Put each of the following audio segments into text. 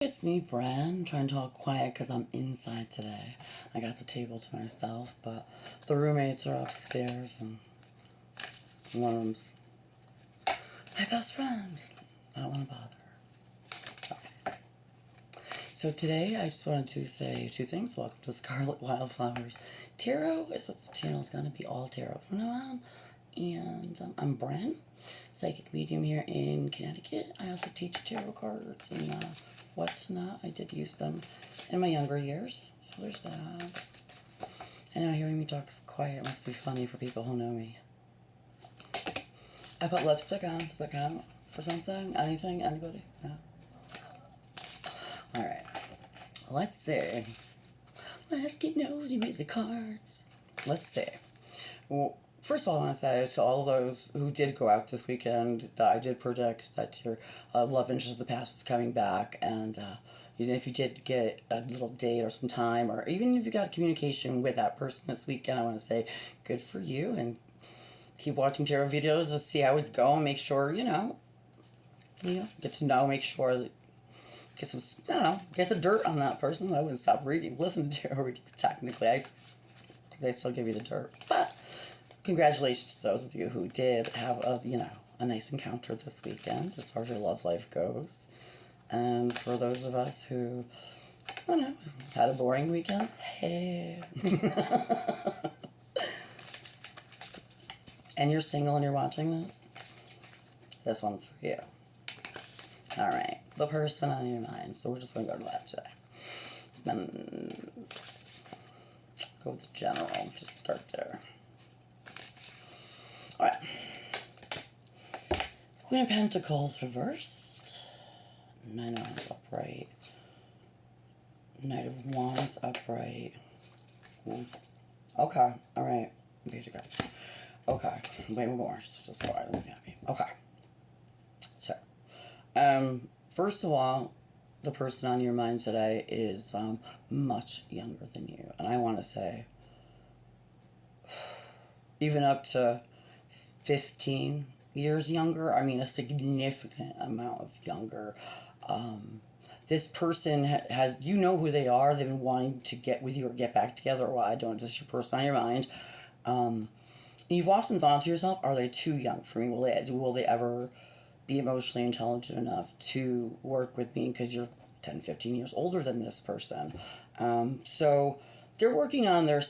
It's me, BREN, trying to talk quiet because I'm inside today. I got the table to myself, but the roommates are upstairs and one of them's my best friend. I don't want to bother her. Okay. So today I just wanted to say two things. Welcome to Scarlet Wildflowers. Tarot is what the channel is going to be, all tarot from now on. And I'm BREN, psychic medium here in Connecticut. I also teach tarot cards and whatnot. I did use them in my younger years, so there's that. And now hearing me talk quiet must be funny for people who know me. I put lipstick on. Does that count for something? Anything? Anybody? No? Alright. Let's see. Let's get nosy with the cards. Let's see. Well, first of all, I want to say to all those who did go out this weekend that I did predict that your love interest of the past was coming back, and even if you did get a little date or some time, or even if you got communication with that person this weekend, I want to say good for you, and keep watching tarot videos to see how it's going. Make sure, get to know, make sure that get some, get the dirt on that person. I wouldn't stop listening to tarot readings technically. They still give you the dirt, but congratulations to those of you who did have a nice encounter this weekend as far as your love life goes. And for those of us who, had a boring weekend, hey. And you're single and you're watching this one's for you. All right, the person on your mind. So we're just going to go to that today. Then go with the general, just start there. Alright. Queen of Pentacles reversed. Nine of Wands upright. Knight of Wands upright. Ooh. Okay. Alright. Page of Cups. Okay. Wait more. Just quiet. Let me see happy. Okay. So, first of all, the person on your mind today is much younger than you. And I want to say, even up to 15 years younger. I mean, a significant amount of younger. This person has, you know who they are. They've been wanting to get with you or get back together. Well, I don't. This is your person on your mind. You've often thought to yourself, are they too young for me? Will they ever be emotionally intelligent enough to work with me? Because you're 10, 15 years older than this person. So they're working on their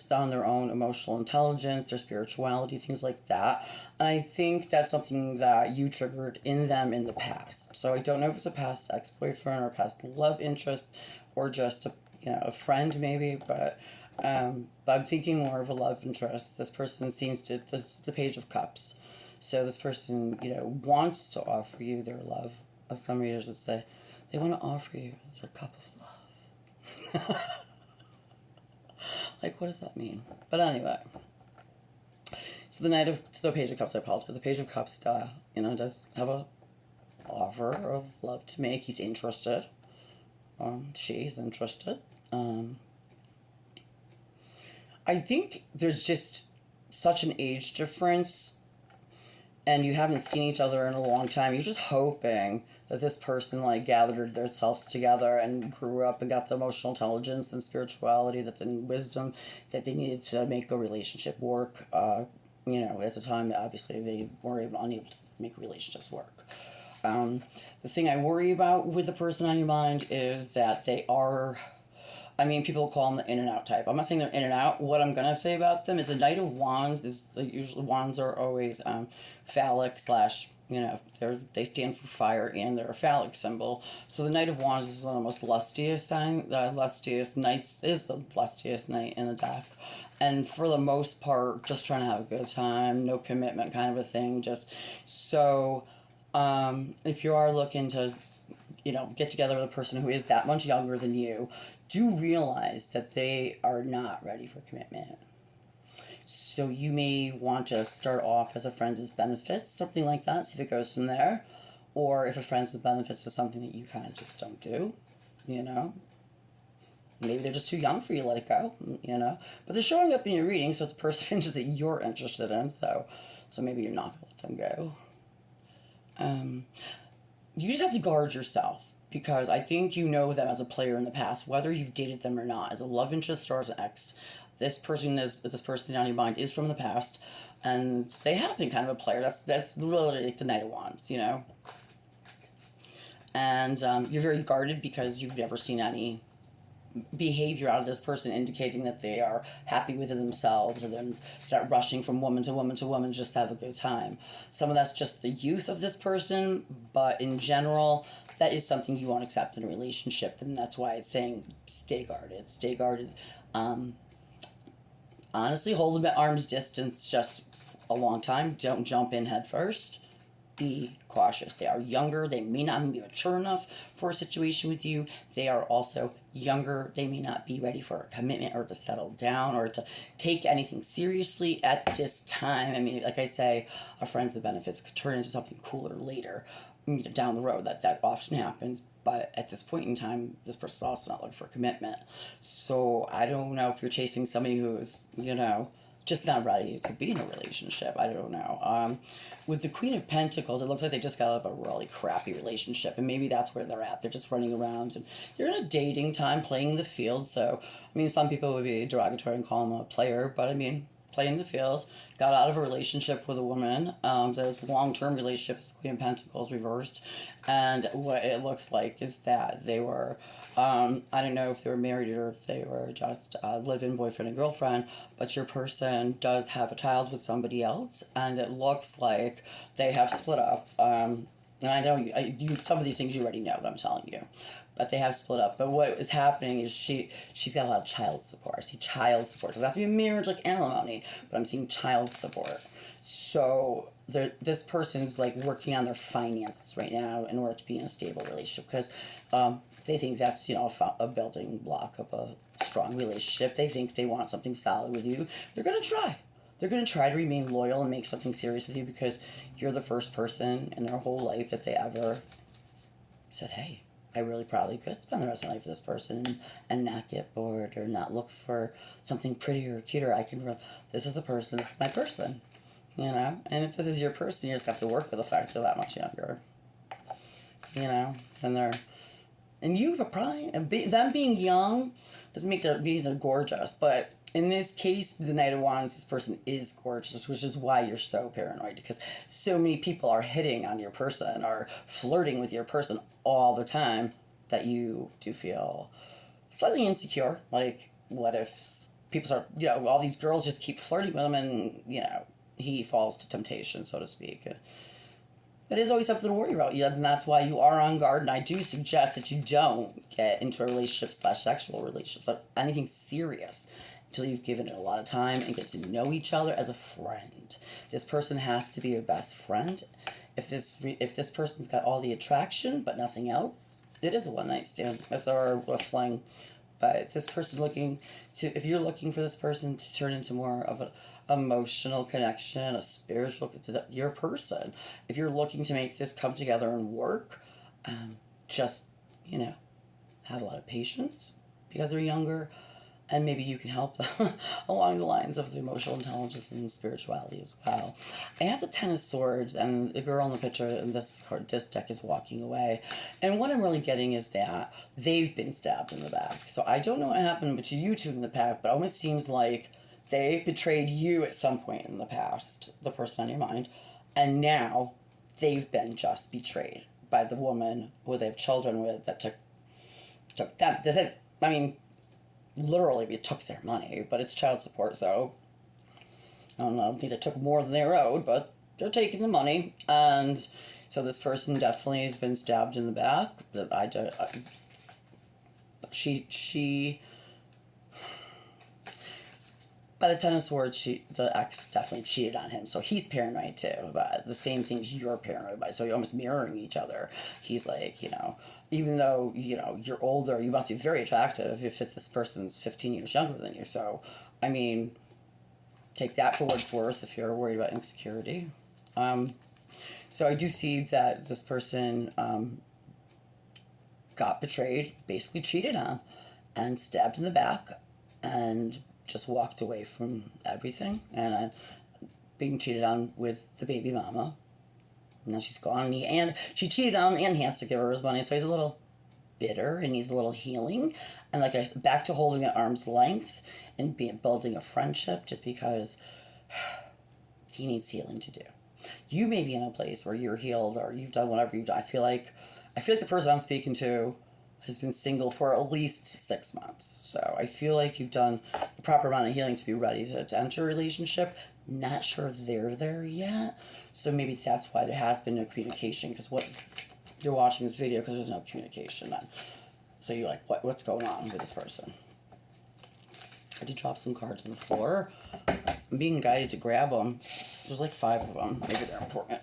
own emotional intelligence, their spirituality, things like that. And I think that's something that you triggered in them in the past. So I don't know if it's a past ex-boyfriend or a past love interest or just a friend maybe, but I'm thinking more of a love interest. This person this is the Page of Cups. So this person, wants to offer you their love. As some readers would say, they want to offer you their cup of love. Like, what does that mean? But anyway, so the Page of Cups, I apologize. The Page of Cups, does have a offer of love to make. He's interested. She's interested. I think there's just such an age difference, and you haven't seen each other in a long time. You're just hoping that this person gathered themselves together and grew up and got the emotional intelligence and spirituality and wisdom that they needed to make a relationship work. At the time, obviously, they were unable to make relationships work. The thing I worry about with the person on your mind is that they are, people call them the in and out type. I'm not saying they're in and out. What I'm going to say about them is a Knight of Wands is, usually wands are always phallic / they stand for fire and they're a phallic symbol. So the Knight of Wands is one of the most lustiest knights, is the lustiest knight in the deck. And for the most part, just trying to have a good time, no commitment kind of a thing. Just so, if you are looking to, get together with a person who is that much younger than you, do realize that they are not ready for commitment. So you may want to start off as a friends with benefits, something like that, see if it goes from there. Or if a friends with benefits is something that you kind of just don't do, Maybe they're just too young for you to let it go, But they're showing up in your reading, so it's a person that you're interested in, so maybe you're not going to let them go. You just have to guard yourself. because I think you know them as a player in the past, whether you've dated them or not, as a love interest or as an ex. This person on your mind is from the past, and they have been kind of a player. That's literally like the Knight of Wands, you know. And you're very guarded because you've never seen any behavior out of this person indicating that they are happy within themselves and then not rushing from woman to woman to woman just to have a good time. Some of that's just the youth of this person, but in general, that is something you won't accept in a relationship, and that's why it's saying stay guarded. Stay guarded. Honestly, hold them at arm's distance just a long time. Don't jump in head first. Be cautious. They are younger. They may not be mature enough for a situation with you. They are also younger. They may not be ready for a commitment or to settle down or to take anything seriously at this time. I mean, like I say, a friends with benefits could turn into something cooler later, down the road. That often happens. But at this point in time, this person's also not looking for commitment. So I don't know if you're chasing somebody who's, just not ready to be in a relationship. I don't know. With the Queen of Pentacles, it looks like they just got out of a really crappy relationship, and maybe that's where they're at. They're just running around, and they're in a dating time, playing the field. So, I mean, some people would be derogatory and call them a player, but I mean, playing the field, got out of a relationship with a woman. There's a long-term relationship, this Queen of Pentacles reversed, and what it looks like is that they were, I don't know if they were married or if they were just live-in boyfriend and girlfriend, but your person does have a child with somebody else, and it looks like they have split up. And I know some of these things you already know that I'm telling you, but they have split up. But what is happening is she's got a lot of child support. I see child support. It doesn't have to be a marriage like alimony, but I'm seeing child support. So this person's like working on their finances right now in order to be in a stable relationship, because they think that's a building block of a strong relationship. They think they want something solid with you. They're gonna try. They're going to try to remain loyal and make something serious with you because you're the first person in their whole life that they ever said, hey, I really probably could spend the rest of my life with this person and not get bored or not look for something prettier or cuter. This is the person, this is my person, And if this is your person, you just have to work with the fact they're that much younger, and you probably, them being young doesn't make they're gorgeous, but in this case, the Knight of Wands, this person is gorgeous, which is why you're so paranoid, because so many people are hitting on your person or flirting with your person all the time that you do feel slightly insecure. Like, what if people start, all these girls just keep flirting with him and, he falls to temptation, so to speak. It is always something to worry about. Yeah, and that's why you are on guard. And I do suggest that you don't get into a relationship / sexual relationship, so anything serious, until you've given it a lot of time and get to know each other as a friend. This person has to be your best friend. If this person's got all the attraction but nothing else, it is a one night stand. Or a fling. But this person's if you're looking for this person to turn into more of an emotional connection, a spiritual, your person. If you're looking to make this come together and work, just, have a lot of patience because they're younger, and maybe you can help them along the lines of the emotional intelligence and spirituality as well. I have the Ten of Swords, and the girl in the picture in this deck is walking away. And what I'm really getting is that they've been stabbed in the back. So I don't know what happened to you two in the past, but it almost seems like they betrayed you at some point in the past, the person on your mind, and now they've been just betrayed by the woman who they have children with that took them. Literally, we took their money, but it's child support, so I don't think they took more than they were owed, but they're taking the money, and so this person definitely has been stabbed in the back. She by the Ten of Swords, the ex definitely cheated on him, so he's paranoid too about the same things you're paranoid by. So you're almost mirroring each other. He's like, even though you're older, you must be very attractive if this person's 15 years younger than you. So, take that for what it's worth if you're worried about insecurity. So I do see that this person got betrayed, basically cheated on, and stabbed in the back, and just walked away from everything, and being cheated on with the baby mama. And now she's gone, and she cheated on him, and he has to give her his money, so he's a little bitter and needs a little healing. And like I said, back to holding at arm's length and building a friendship, just because he needs healing to do. You may be in a place where you're healed or you've done whatever you've done. I feel like the person I'm speaking to has been single for at least 6 months. So I feel like you've done the proper amount of healing to be ready to enter a relationship. Not sure they're there yet. So maybe that's why there has been no communication, because what you're watching this video because there's no communication then. So you're like, what's going on with this person? I did drop some cards on the floor. I'm being guided to grab them. There's like 5 of them. Maybe they're important.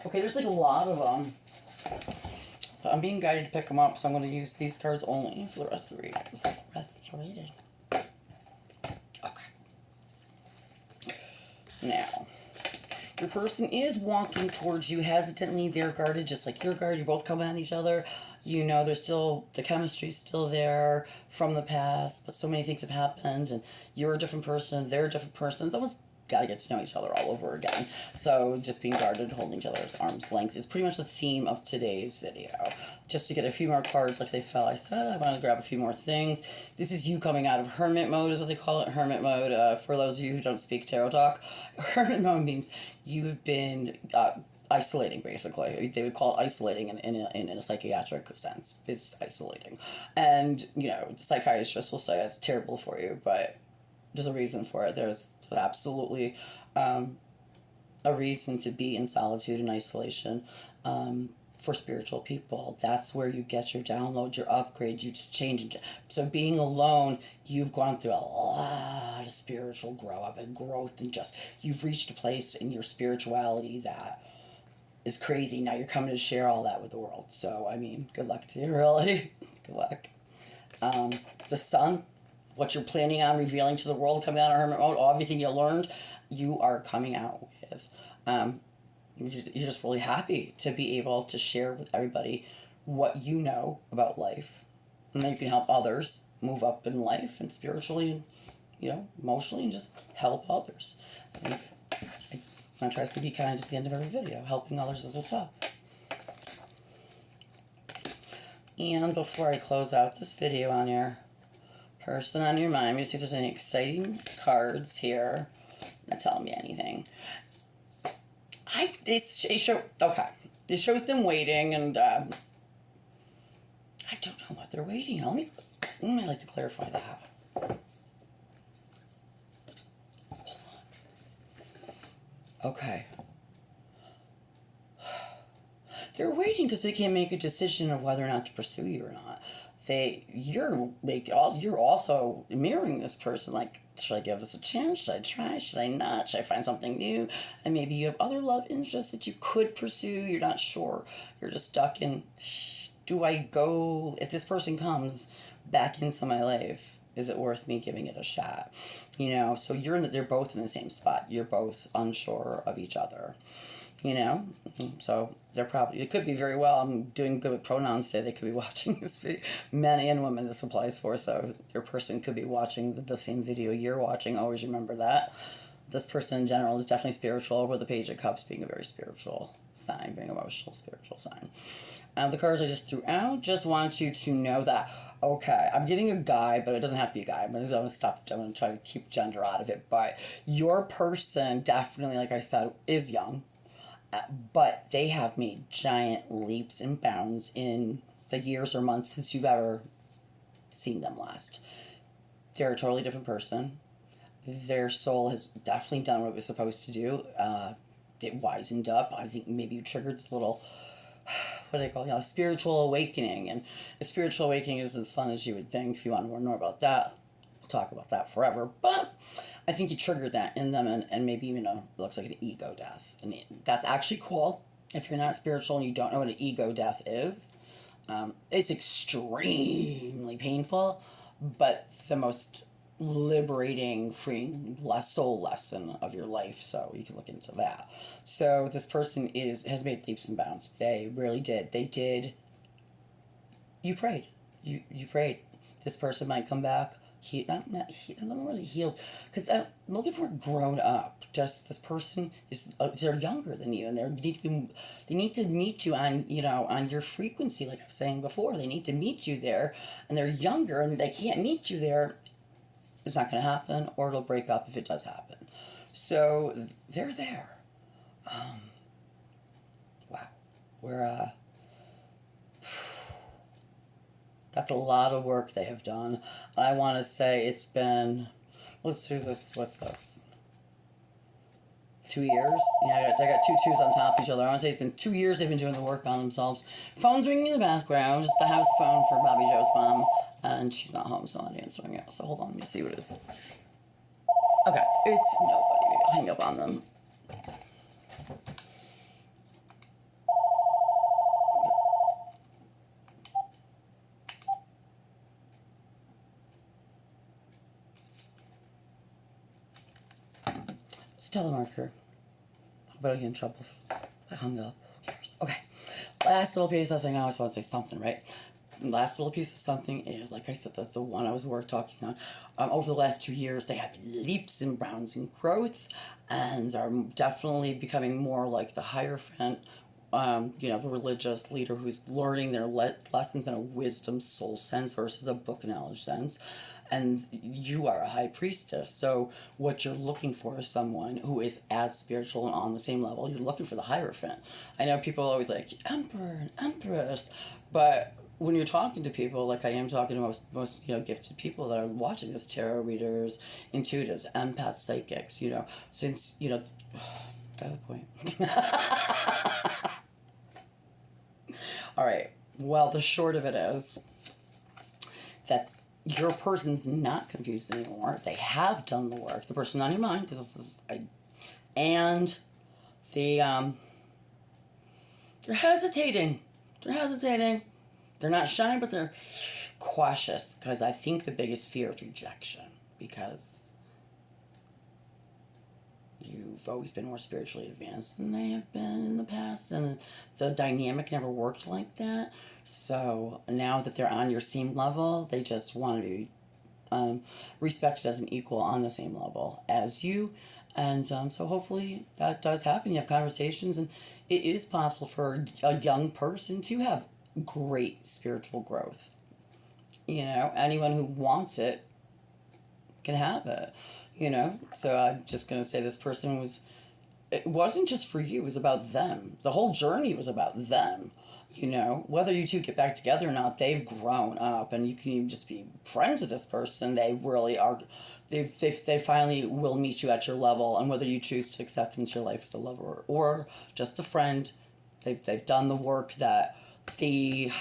Okay, there's like a lot of them. But I'm being guided to pick them up, so I'm going to use these cards only for the rest of the reading. Okay. Now, your person is walking towards you hesitantly. They're guarded just like you're guarded. You're both coming at each other. You know, there's still, the chemistry's still there from the past, but so many things have happened, and you're a different person, they're a different person. It's almost got to get to know each other all over again. So just being guarded, holding each other at arm's length is pretty much the theme of today's video. Just to get a few more cards like they fell, I said I want to grab a few more things. This is you coming out of hermit mode, is what they call it, hermit mode. For those of you who don't speak tarot talk, hermit mode means you've been isolating, basically. They would call it isolating in a psychiatric sense. It's isolating. And, you know, the psychiatrist will say it's terrible for you, but there's a reason for it. There's absolutely a reason to be in solitude and isolation for spiritual people. That's where you get your download, your upgrade, you just change. So being alone, you've gone through a lot of spiritual grow up and growth, and just you've reached a place in your spirituality that is crazy. Now you're coming to share all that with the world. So, I mean, good luck to you, really. Good luck. The sun, what you're planning on revealing to the world, coming out of hermit mode, everything you learned, you are coming out with. You're just really happy to be able to share with everybody what you know about life. And then you can help others move up in life and spiritually and, you know, emotionally, and just help others. I'm trying to be kind at the end of every video. Helping others is what's up. And before I close out this video on your person on your mind, let me see if there's any exciting cards here. Not telling me anything. It shows them waiting, and I don't know what they're waiting on. Let me like to clarify that. Okay. They're waiting because they can't make a decision of whether or not to pursue you or not. You're also mirroring this person. Like, should I give this a chance? Should I try? Should I not? Should I find something new? And maybe you have other love interests that you could pursue. You're not sure. You're just stuck in, do I go, if this person comes back into my life, is it worth me giving it a shot? You know, so they're both in the same spot. You're both unsure of each other. You know, so it could be very well, I'm doing good with pronouns today, they could be watching this video, men and women this applies for, so your person could be watching the same video you're watching. Always remember that. This person in general is definitely spiritual, over the Page of Cups being a very spiritual sign, being an emotional, spiritual sign. The cards I just threw out, just want you to know that, okay, I'm getting a guy, but it doesn't have to be a guy. I'm going to try to keep gender out of it, but your person definitely, like I said, is young. But they have made giant leaps and bounds in the years or months since you've ever seen them last. They're a totally different person. Their soul has definitely done what it was supposed to do. It wisened up. I think maybe you triggered a little, what do they call it? Spiritual awakening. And a spiritual awakening is as fun as you would think. If you want to learn more about that, we'll talk about that forever. But I think you triggered that in them, and maybe even it looks like an ego death. And that's actually cool. If you're not spiritual and you don't know what an ego death is, it's extremely painful, but the most liberating, freeing soul lesson of your life. So you can look into that. So this person has made leaps and bounds. They really did. They did. You prayed. You prayed. This person might come back not really healed, because I'm looking for grown up. Just this person is they're younger than you, and they need to meet you on on your frequency, like I was saying before. They need to meet you there, and they're younger, and they can't meet you there. It's not going to happen, or it'll break up if it does happen. So they're there. Wow, we're that's a lot of work they have done. I want to say it's been, let's do this, what's this? 2 years? Yeah, I got two twos on top of each other. I want to say it's been 2 years they've been doing the work on themselves. Phone's ringing in the background. It's the house phone for Bobby Joe's mom. And she's not home, so I'm not answering it. So hold on, let me see what it is. Okay, it's nobody. Maybe I'll hang up on them. It's a telemarketer. But I get in trouble if I hung up. Who cares? Okay. Last little piece of thing, I always want to say something, right? Last little piece of something is, like I said, that's the one I was talking on. Over the last 2 years, they have leaps and bounds in growth, and are definitely becoming more like the Hierophant, the religious leader who's learning their lessons in a wisdom soul sense versus a book knowledge sense. And you are a high priestess, so what you're looking for is someone who is as spiritual and on the same level. You're looking for the Hierophant. I know people are always like, Emperor and Empress, but when you're talking to people, like I am talking to most gifted people that are watching this, tarot readers, intuitives, empaths, psychics, since, I have a point. All right, well, the short of it is that your person's not confused anymore. They have done the work. The person on your mind, because this is, and they're hesitating. They're not shy, but they're cautious, because I think the biggest fear is rejection, because you've always been more spiritually advanced than they have been in the past, and the dynamic never worked like that. So now that they're on your same level, they just want to be respected as an equal on the same level as you. And so hopefully that does happen. You have conversations, and it is possible for a young person to have great spiritual growth. Anyone who wants it can have it. So I'm just going to say this person it wasn't just for you, it was about them. The whole journey was about them. Whether you two get back together or not, they've grown up, and you can even just be friends with this person. They really are. They finally will meet you at your level, and whether you choose to accept them into your life as a lover or just a friend, they've done the work that they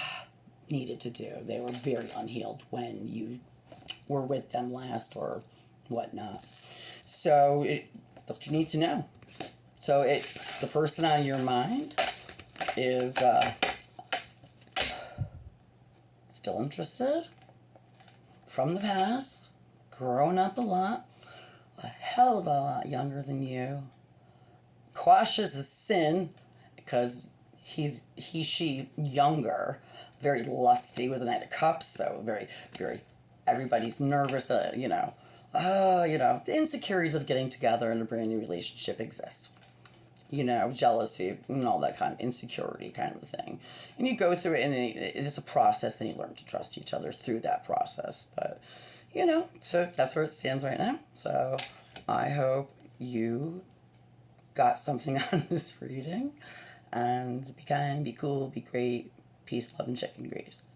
needed to do. They were very unhealed when you were with them last or whatnot. So that's what you need to know. So the person on your mind is still interested, from the past, grown up a hell of a lot younger than you, cautious as sin, because she younger, very lusty with a Knight of Cups, so very, very, everybody's nervous that, the insecurities of getting together in a brand new relationship exist. Jealousy and all that kind of insecurity kind of a thing. And you go through it, and it's a process, and you learn to trust each other through that process. But, so that's where it stands right now. So I hope you got something out of this reading. And be kind, be cool, be great. Peace, love, and chicken grease.